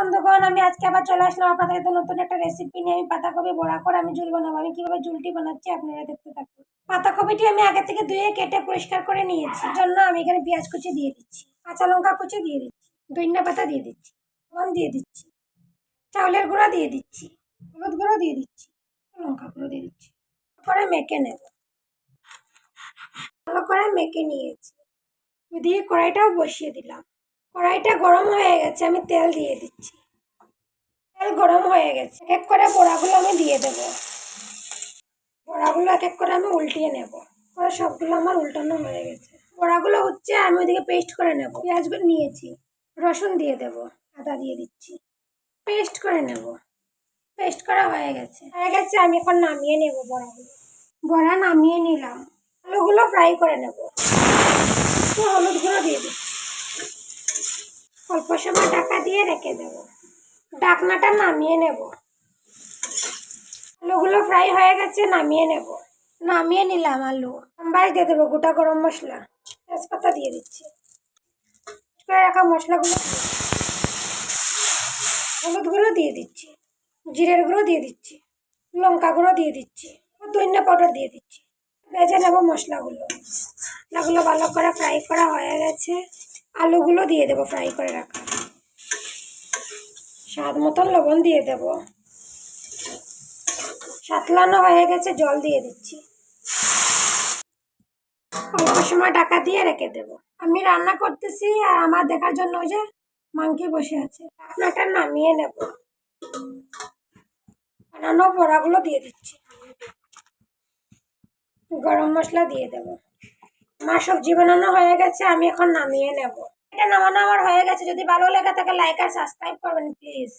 বন্ধুগণ, আমি আজকে আবার চলে আসলাম আপনাদের সাথে নতুন একটা রেসিপি নিয়ে। আমি পাতাকপি বড়া করে আমি ঝুল বানাবো। আমি কিভাবে ঝুলটি বানাচ্ছি আপনারা দেখতে থাকুন। পাতাকপিটি আমি আগে থেকে ধুয়ে কেটে পরিষ্কার করে নিয়েছি। জন্য আমি এখানে পেঁয়াজ কুচি দিয়ে দিচ্ছি, কাঁচা লঙ্কা কুচি দিয়ে দিচ্ছি, ধনিয়া পাতা দিয়ে দিচ্ছি, লবণ দিয়ে দিচ্ছি, চাউলের গুঁড়া দিয়ে দিচ্ছি, হলুদ গুঁড়ো দিয়ে দিচ্ছি, লঙ্কা গুঁড়ো দিয়ে দিচ্ছি। করে মেখে নেব। ভালো করে মেখে নিয়েছি, দিয়ে কড়াইটাও বসিয়ে দিলাম। কড়াইটা গরম হয়ে গেছে, আমি তেল দিয়ে দিচ্ছি। তেল গরম হয়ে গেছে, এক এক করে বড়াগুলো আমি দিয়ে দেব। বড়াগুলো এক এক করে আমি উল্টিয়ে নেব। পরে সবগুলো আমার উল্টানো হয়ে গেছে। বড়াগুলো হচ্ছে, আমি ওইদিকে পেস্ট করে নেব। পেঁয়াজগুলো নিয়েছি, রসুন দিয়ে দেব, আদা দিয়ে দিচ্ছি, পেস্ট করে নেব। পেস্ট করা হয়ে গেছে, আমি এখন নামিয়ে নেব বড়াগুলো। বড়া নামিয়ে নিলাম। আলুগুলো ফ্রাই করে নেব। একটু হলুদ গুঁড়ো দিয়ে দিচ্ছি, অল্প সময় ঢাকা দিয়ে রেখে দেব। ঢাকনাটা নামিয়ে নেব। আলুগুলো ফ্রাই হয়ে গেছে, নামিয়ে নেব। নামিয়ে নিলাম আলু। সাম্বার দিয়ে দেবো গোটা গরম মশলা, তেজপাতা দিয়ে দিচ্ছি, করে রাখা মশলাগুলো, হলুদ গুঁড়ো দিয়ে দিচ্ছি, জিরের গুঁড়ো দিয়ে দিচ্ছি, লঙ্কা গুঁড়ো দিয়ে দিচ্ছি, ধনিয়া পাউডার দিয়ে দিচ্ছি। ভেজে নেব মশলাগুলো। মশলাগুলো ভালো করে ফ্রাই করা হয়ে গেছে। আলুগুলো দিয়ে দেবো ফ্রাই করে রাখা। স্বাদ মতন লবণ দিয়ে দেবো। সাতলানো হয়ে গেছে, জল দিয়ে দিচ্ছি। অল্প সময় ঢাকা দিয়ে রেখে দেব। আমি রান্না করতেছি আর আমার দেখার জন্য ওই যে মাংকি বসে আছে। ঢাকনাটা নামিয়ে নেব। বানানো বড়াগুলো দিয়ে দিচ্ছি, গরম মশলা দিয়ে দেব। আমার সবজি বানানো হয়ে গেছে, আমি এখন নামিয়ে নেব। এটা নামানো আমার হয়ে গেছে। যদি ভালো লেগে থাকে লাইক আর সাবস্ক্রাইব করবেন প্লিজ।